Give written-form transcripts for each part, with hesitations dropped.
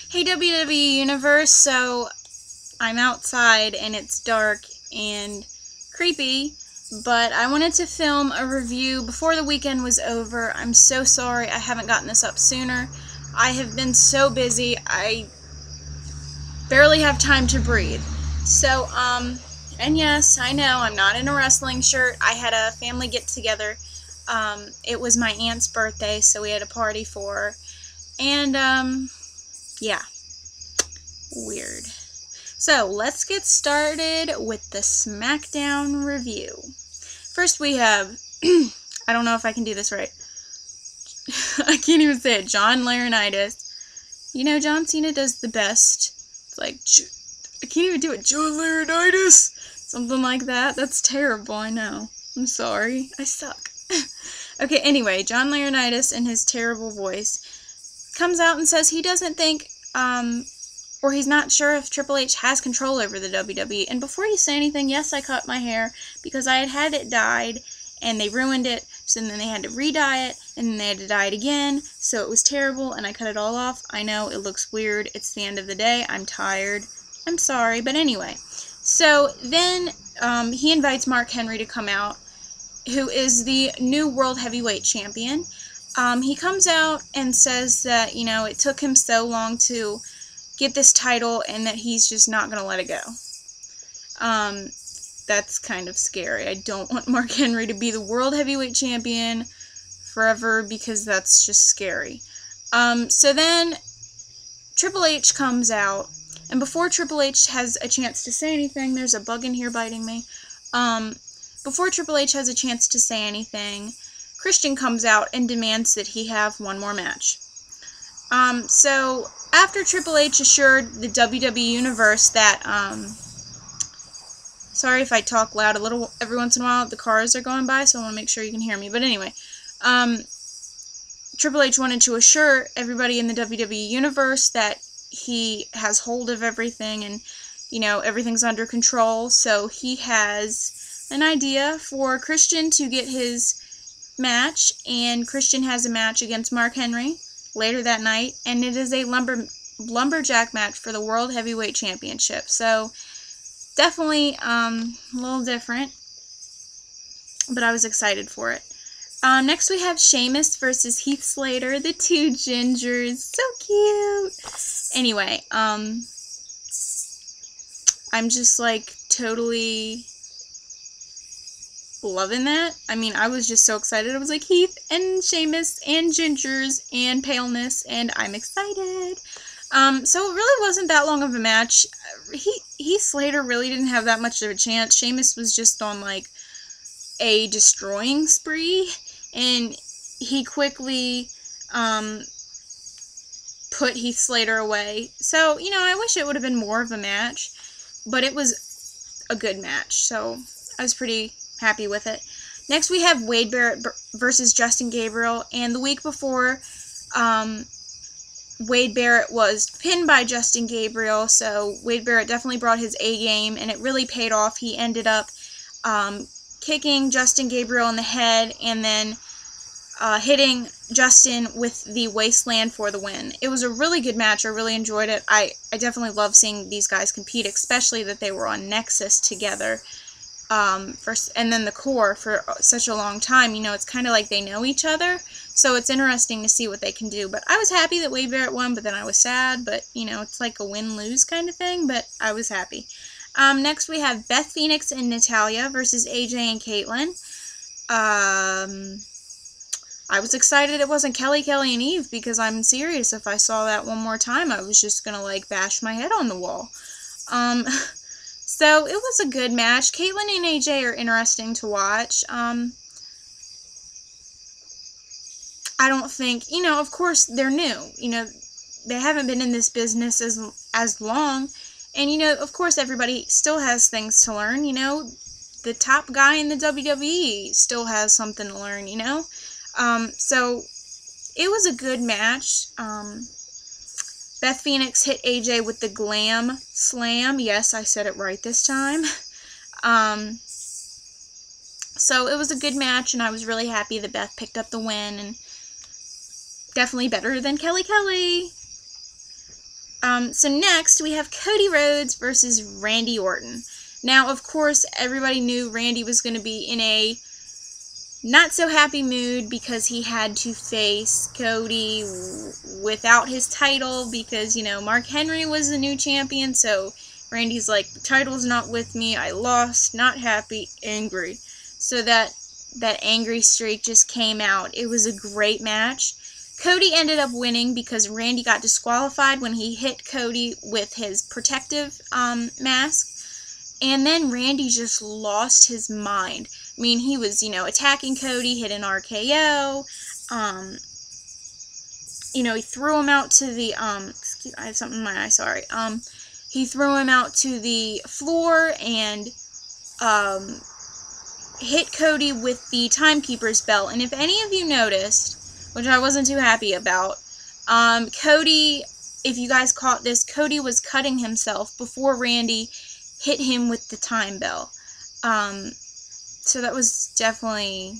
Hey WWE Universe, so I'm outside and it's dark and creepy, but I wanted to film a review before the weekend was over. I'm so sorry I haven't gotten this up sooner. I have been so busy, I barely have time to breathe. So, and yes, I know, I'm not in a wrestling shirt. I had a family get-together. It was my aunt's birthday, so we had a party for her. And, yeah. Weird. So, let's get started with the SmackDown review. First we have, I don't know if I can do this right. I can't even say it. John Laurinaitis. You know, John Cena does the best. It's like, I can't even do it. John Laurinaitis! Something like that. That's terrible, I know. I'm sorry. I suck. Okay, anyway, John Laurinaitis in his terrible voice comes out and says he doesn't think, or he's not sure if Triple H has control over the WWE. And before you say anything, yes, I cut my hair because I had it dyed and they ruined it, so then they had to re-dye it, and then they had to dye it again, so it was terrible, and I cut it all off. I know, it looks weird. It's the end of the day. I'm tired. I'm sorry, but anyway. So then he invites Mark Henry to come out, who is the new World Heavyweight Champion. He comes out and says that, you know, it took him so long to get this title and that he's just not going to let it go. That's kind of scary. I don't want Mark Henry to be the World Heavyweight Champion forever because that's just scary. So then Triple H comes out, and before Triple H has a chance to say anything, there's a bug in here biting me. Before Triple H has a chance to say anything, Christian comes out and demands that he have one more match. So after Triple H assured the WWE Universe that, sorry if I talk loud a little every once in a while, the cars are going by, so I want to make sure you can hear me. But anyway, Triple H wanted to assure everybody in the WWE Universe that he has hold of everything and, you know, everything's under control. So he has an idea for Christian to get his match, and Christian has a match against Mark Henry later that night, and it is a lumberjack match for the World Heavyweight Championship. So definitely a little different, but I was excited for it. Next we have Sheamus versus Heath Slater, the two gingers. So cute! Anyway, I'm just like totally loving that. I mean, I was just so excited. I was like, Heath and Sheamus and gingers and paleness, and I'm excited. So it really wasn't that long of a match. Heath Slater really didn't have that much of a chance. Sheamus was just on, like, a destroying spree, and he quickly, put Heath Slater away. So, you know, I wish it would have been more of a match, but it was a good match, so I was pretty happy with it. Next we have Wade Barrett versus Justin Gabriel, and the week before, Wade Barrett was pinned by Justin Gabriel, so Wade Barrett definitely brought his A game, and it really paid off. He ended up kicking Justin Gabriel in the head, and then hitting Justin with the Wasteland for the win. It was a really good match. I really enjoyed it. I definitely love seeing these guys compete, especially that they were on Nexus together. And then the core for such a long time. You know, it's kind of like they know each other, so it's interesting to see what they can do. But I was happy that Wade Barrett won, but then I was sad, but, you know, it's like a win-lose kind of thing, but I was happy. Next we have Beth Phoenix and Natalya versus AJ and Caitlyn. I was excited it wasn't Kelly and Eve, because I'm serious, if I saw that one more time, I was just gonna, like, bash my head on the wall. So, it was a good match. Caitlyn and AJ are interesting to watch. I don't think, you know, of course, they're new. You know, they haven't been in this business as long. And, you know, of course, everybody still has things to learn, you know. The top guy in the WWE still has something to learn, you know. So, it was a good match. Beth Phoenix hit AJ with the Glam Slam. Yes, I said it right this time. So it was a good match, and I was really happy that Beth picked up the win, and definitely better than Kelly. So next, we have Cody Rhodes versus Randy Orton. Now, of course, everybody knew Randy was going to be in a not-so-happy mood because he had to face Cody without his title because, you know, Mark Henry was the new champion, so Randy's like, the title's not with me, I lost, not happy, angry. So that angry streak just came out. It was a great match. Cody ended up winning because Randy got disqualified when he hit Cody with his protective mask. And then Randy just lost his mind. I mean, he was, you know, attacking Cody, hit an RKO. You know, he threw him out to the, excuse, I have something in my eye, sorry. He threw him out to the floor and, hit Cody with the timekeeper's belt. And if any of you noticed, which I wasn't too happy about, Cody, if you guys caught this, Cody was cutting himself before Randy hit him with the time bell. So that was definitely,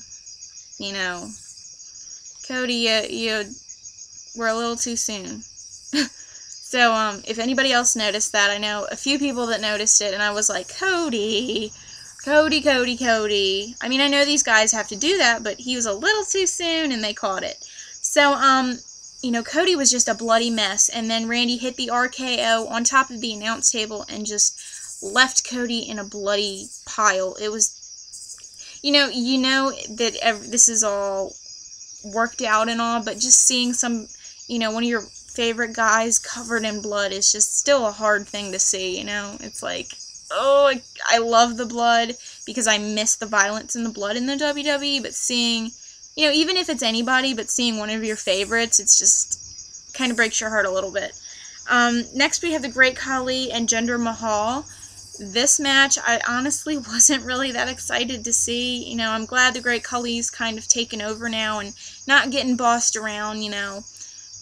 you know, Cody, you were a little too soon. So, if anybody else noticed that, I know a few people that noticed it, and I was like, Cody. I mean, I know these guys have to do that, but he was a little too soon, and they caught it. So, you know, Cody was just a bloody mess, and then Randy hit the RKO on top of the announce table and just left Cody in a bloody pile. It was, you know that this is all worked out and all, but just seeing some, you know, one of your favorite guys covered in blood is just still a hard thing to see, you know? It's like, oh, I love the blood because I miss the violence and the blood in the WWE, but seeing, you know, even if it's anybody, but seeing one of your favorites, it's just kind of breaks your heart a little bit. Next we have the Great Khali and Jinder Mahal. This match, I honestly wasn't really that excited to see. You know, I'm glad the Great Khali's kind of taken over now and not getting bossed around, you know.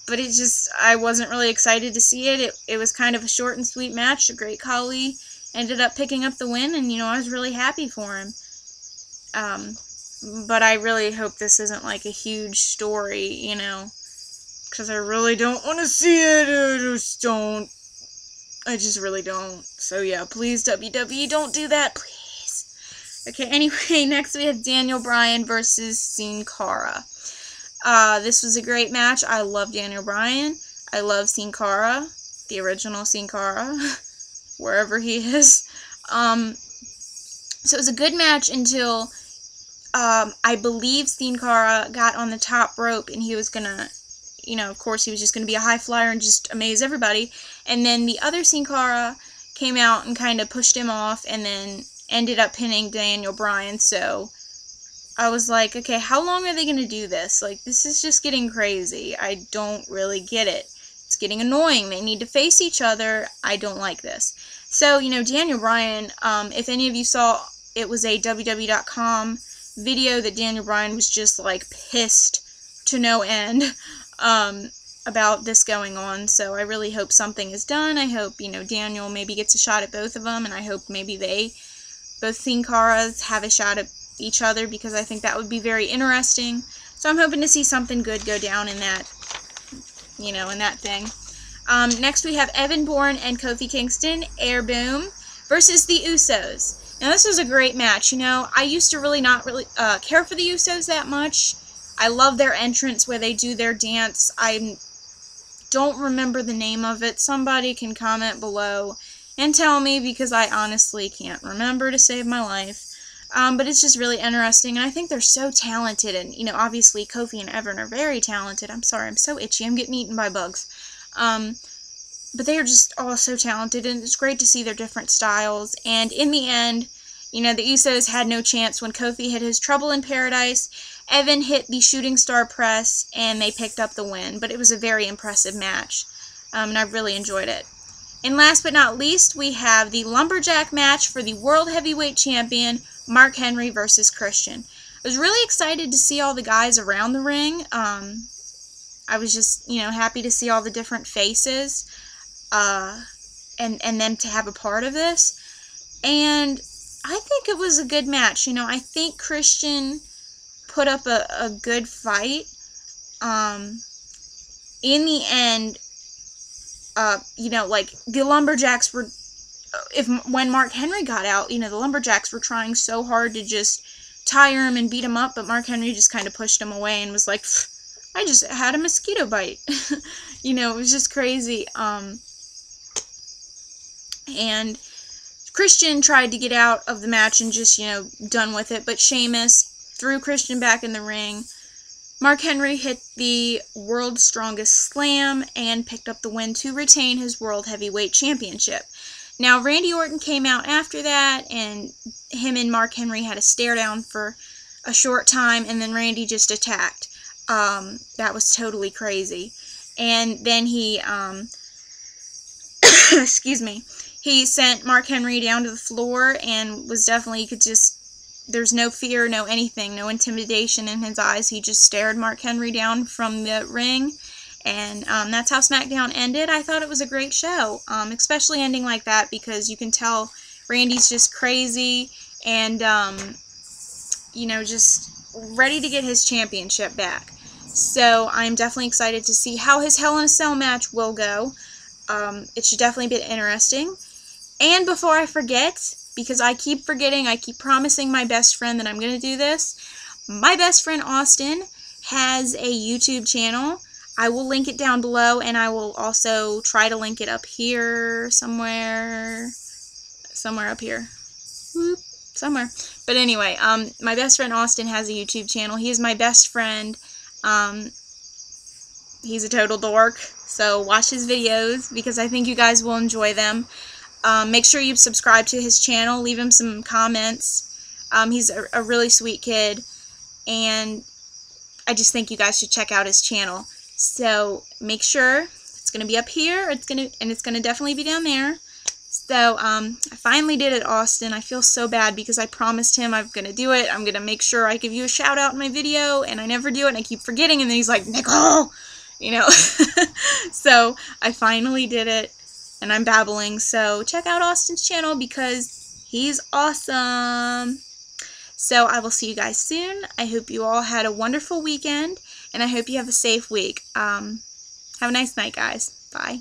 But it just, I wasn't really excited to see it. It was kind of a short and sweet match. The Great Khali ended up picking up the win, and, you know, I was really happy for him. But I really hope this isn't, like, a huge story, you know. Because I really don't want to see it. I just really don't. So, yeah, please, WWE, don't do that, please. Okay, anyway, next we have Daniel Bryan versus Sin Cara. This was a great match. I love Daniel Bryan. I love Sin Cara, the original Sin Cara, wherever he is. So it was a good match until, I believe Sin Cara got on the top rope and he was gonna, you know, of course he was just gonna be a high flyer and just amaze everybody. And then the other Sin Cara came out and kind of pushed him off and then ended up pinning Daniel Bryan, so I was like, okay, how long are they going to do this? Like, this is just getting crazy. I don't really get it. It's getting annoying. They need to face each other. I don't like this. So, you know, Daniel Bryan, if any of you saw, it was a WWE.com video that Daniel Bryan was just, like, pissed to no end about this going on. So I really hope something is done. I hope, you know, Daniel maybe gets a shot at both of them, and I hope maybe both Sin Caras have a shot at each other, because I think that would be very interesting. So I'm hoping to see something good go down in that, you know, in that thing. Next we have Evan Bourne and Kofi Kingston, Air Boom, versus the Usos. Now this was a great match. You know, I used to really not care for the Usos that much. I love their entrance where they do their dance. I don't remember the name of it. Somebody can comment below and tell me, because I honestly can't remember to save my life. But it's just really interesting, and I think they're so talented, and, you know, obviously Kofi and Evan are very talented. I'm sorry, I'm so itchy, I'm getting eaten by bugs. But they are just all so talented, and it's great to see their different styles, and in the end, you know, the Usos had no chance when Kofi hit his Trouble in Paradise. Evan hit the Shooting Star Press, and they picked up the win, but it was a very impressive match, and I really enjoyed it. And last but not least, we have the Lumberjack match for the World Heavyweight Champion, Mark Henry versus Christian. I was really excited to see all the guys around the ring. I was just, you know, happy to see all the different faces, and them to have a part of this. And I think it was a good match. You know, I think Christian put up a good fight. In the end, you know, like, the Lumberjacks were, when Mark Henry got out, you know, the Lumberjacks were trying so hard to just tire him and beat him up, but Mark Henry just kind of pushed him away and was like, I just had a mosquito bite. You know, it was just crazy. And Christian tried to get out of the match and just, you know, done with it, but Sheamus threw Christian back in the ring. Mark Henry hit the World's Strongest Slam and picked up the win to retain his World Heavyweight Championship. Now, Randy Orton came out after that, and him and Mark Henry had a stare down for a short time, and then Randy just attacked. That was totally crazy. And then he, excuse me, he sent Mark Henry down to the floor and was definitely, you could just, there's no fear, no anything, no intimidation in his eyes. He just stared Mark Henry down from the ring. And that's how SmackDown ended. I thought it was a great show, especially ending like that, because you can tell Randy's just crazy and, you know, just ready to get his championship back. So I'm definitely excited to see how his Hell in a Cell match will go. It should definitely be interesting. And before I forget, because I keep forgetting, I keep promising my best friend that I'm going to do this, my best friend Austin has a YouTube channel. I will link it down below, and I will also try to link it up here somewhere up here. Whoop, somewhere. But anyway, my best friend Austin has a YouTube channel. He is my best friend. He's a total dork, so watch his videos because I think you guys will enjoy them. Make sure you subscribe to his channel. Leave him some comments. He's a really sweet kid, and I just think you guys should check out his channel. So make sure it's going to be up here. It's going to definitely be down there. So I finally did it, Austin. I feel so bad because I promised him I'm going to do it. I'm going to make sure I give you a shout out in my video, and I never do it, and I keep forgetting, and then he's like, Nicole, you know. So I finally did it, and I'm babbling. So check out Austin's channel because he's awesome. So I will see you guys soon. I hope you all had a wonderful weekend, and I hope you have a safe week. Have a nice night, guys. Bye.